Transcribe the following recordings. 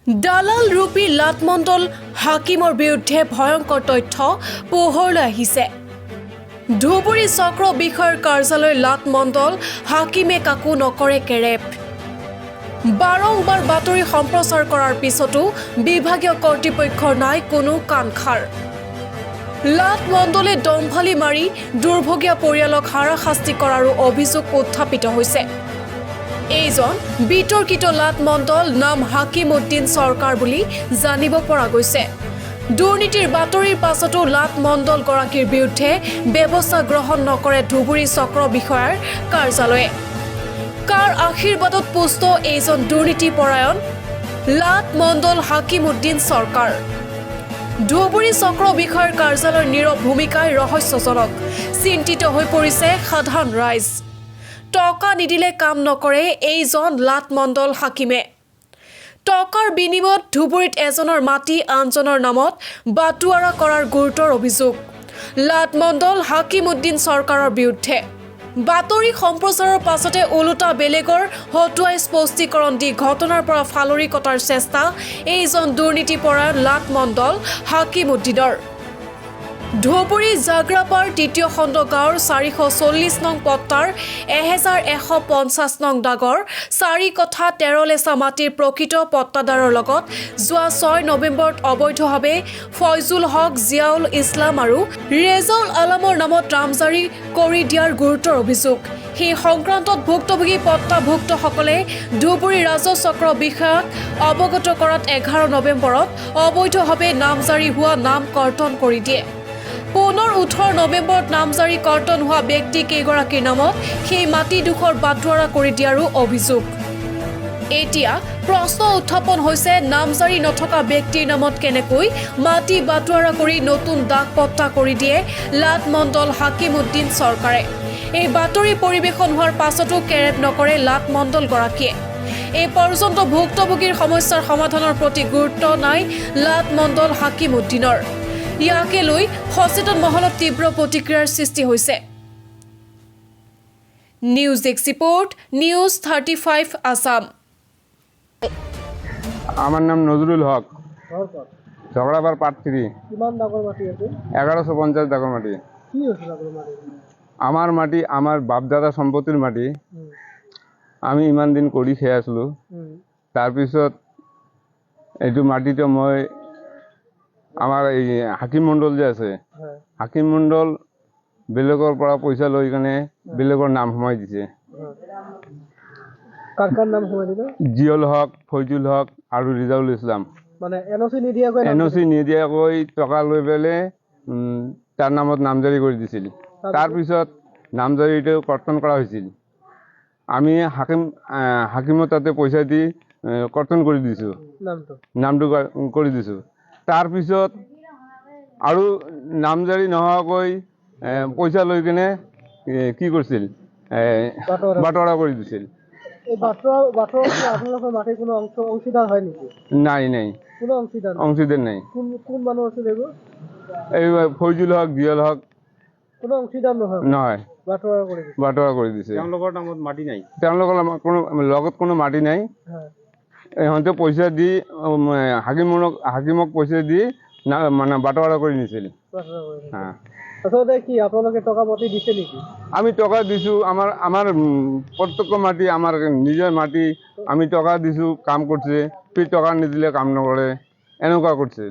দালাল ৰূপী লাটমণ্ডল হাকিমৰ বিৰুদ্ধে ভয়ংকৰ তথ্য পোহৰলৈ আহিছে। ধুবুৰী চক্ৰ বিষয়াৰ কাৰ্যালয় লাটমণ্ডল হাকিমে কাকো নকৰে কেৰেপ। বাৰংবাৰ বাতৰি সম্প্ৰচাৰ কৰাৰ পিছতো বিভাগীয় কৰ্তৃপক্ষৰ নাই কোনো কাণসাৰ। লাটমণ্ডলে দম্ভালি মাৰি দুৰ্ভগীয়া পৰিয়ালক হাৰাশাস্তি কৰাৰো অভিযোগ উত্থাপিত হৈছে। এইজন বিতৰ্কিত লাটমণ্ডল নাম হাকিমউদ্দিন চৰকাৰ বুলি জানিব পৰা গৈছে। দুৰ্নীতিৰ বাতৰিৰ পাছতো লাটমণ্ডল গৰাকীৰ বিৰুদ্ধে ব্যৱস্থা গ্ৰহণ নকৰে ধুবুৰী চক্ৰ বিষয়াৰ কাৰ্যালয়ে। কাৰ আশীৰ্বাদত পুষ্ট এইজন দুৰ্নীতিপৰায়ণ লাটমণ্ডল হাকিমউদ্দিন চৰকাৰ। ধুবুৰী চক্ৰ বিষয়াৰ কাৰ্যালয়ৰ নীৰৱ ভূমিকাই ৰহস্যজনক। চিন্তিত হৈ পৰিছে সাধাৰণ ৰাইজ। টকা নিদিলে কাম নকৰে এইজন লাটমণ্ডল হাকিমে। টকাৰ বিনিময়ত ধুবুৰীত এজনৰ মাটি আনজনৰ নামত বাটোৱাৰা কৰাৰ গুৰুতৰ অভিযোগ লাটমণ্ডল হাকিমউদ্দিন চৰকাৰৰ বিৰুদ্ধে। বাতৰি সম্প্ৰচাৰৰ পাছতে ওলোটা বেলেগৰ হতুৱাই স্পষ্টীকৰণ দি ঘটনাৰ পৰা ফালৰি কটাৰ চেষ্টা এইজন দুৰ্নীতিপৰায়ণ লাটমণ্ডল হাকিমউদ্দিনৰ। ধুবুৰী জাগ্ৰাপাৰ তৃতীয় খণ্ড গাঁৱৰ 440 নং পট্টাৰ 1150 নং দাগৰ 4 কঠা 13 লেচা মাটিৰ প্ৰকৃত পট্টাদাৰৰ লগত যোৱা 6 নৱেম্বৰত অবৈধভাৱে ফয়জুল হক, জিয়াউল ইছলাম আৰু ৰেজাউল আলমৰ নামত নামজাৰি কৰি দিয়াৰ গুৰুতৰ অভিযোগ। সেই সংক্ৰান্তত ভুক্তভোগী পট্টাভুক্তসকলে ধুবুৰী ৰাজহ চক্ৰ বিষয়াক অৱগত কৰাত 11 নৱেম্বৰত অবৈধভাৱে নামজাৰি হোৱা নাম কৰ্তন কৰি দিয়ে। পুনৰ 18 নৱেম্বৰত নামজাৰি কৰ্তন হোৱা ব্যক্তি কেইগৰাকীৰ নামত সেই মাটিডোখৰ বাটোৱাৰা কৰি দিয়াৰো অভিযোগ। এতিয়া প্ৰশ্ন উত্থাপন হৈছে নামজাৰি নথকা ব্যক্তিৰ নামত কেনেকৈ মাটি বাটোৱাৰা কৰি নতুন দাগ পট্টা কৰি দিয়ে লাটমণ্ডল হাকিমউদ্দিন চৰকাৰে। এই বাতৰি পৰিৱেশন হোৱাৰ পাছতো কেৰেপ নকৰে লাটমণ্ডল গৰাকীয়ে। এই পৰ্যন্ত ভুক্তভোগীৰ সমস্যাৰ সমাধানৰ প্ৰতি গুৰুত্ব নাই লাটমণ্ডল হাকিমউদ্দিনৰ। ইয়াকে লৈ সচেতন মহলত তীব্ৰ প্ৰতিক্ৰিয়াৰ সৃষ্টি হৈছে। News desk report, news 35 Assam. আমার নাম নজরুল হক, ঝগড়াবার পাট্রি। 1150 দাগর মাটি। আমার মাটি আমার বাপদাদা সম্পত্তির মাটি। আমি ইমান দিন কৰি খেয়ে আছিলোঁ। তাৰপিছত এইটো মাটিটো মই আমাৰ এই হাকিম মণ্ডল যে আছে, হাকিম মণ্ডল বেলেগৰ পৰা পইচা লৈ কেনে বেলেগৰ নাম সোমাই দিছে। জিয়ল হক, ফয়জুল হক আৰু ৰিজাউল ইছলাম। মানে এনঅ'চি নিদিয়াকৈ টকা লৈ পেলাই তাৰ নামত নামজাৰি কৰি দিছিল। তাৰপিছত নামজাৰিটো কৰ্তন কৰা হৈছিল। আমি হাকিমৰ তাতে পইচা দি কৰ্তন কৰি দিছোঁ, নামটো কৰি দিছোঁ। তাৰপিছত আৰু নামজাৰি নোহোৱাকৈ পইচা লৈ কিনে কি কৰিছিল, বাটোৱাৰা কৰি দিছিল। নাই নাই, অংশীদাৰ নাই। এই ফয়জুল হক, জিয়াল হক নহয়, বাটোৱাৰা কৰি দিছে। তেওঁলোকৰ নামত মাটি নাই, তেওঁলোকৰ লগত কোনো মাটি নাই। ইহঁতে পইচা দি হাকিমক পইচা দি মানে বাটোৱাৰা কৰি নিছিল। আমি টকা দিছোঁ, আমাৰ প্ৰত্যক্ষ মাটি, আমাৰ নিজৰ মাটি। আমি টকা দিছোঁ, কাম কৰিছে। টকা নিদিলে কাম নকৰে, এনেকুৱা কৰিছে।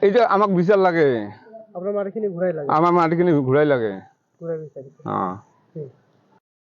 এতিয়া আমাক বিচাৰ লাগে, আমাৰ মাটিখিনি ঘূৰাই লাগে।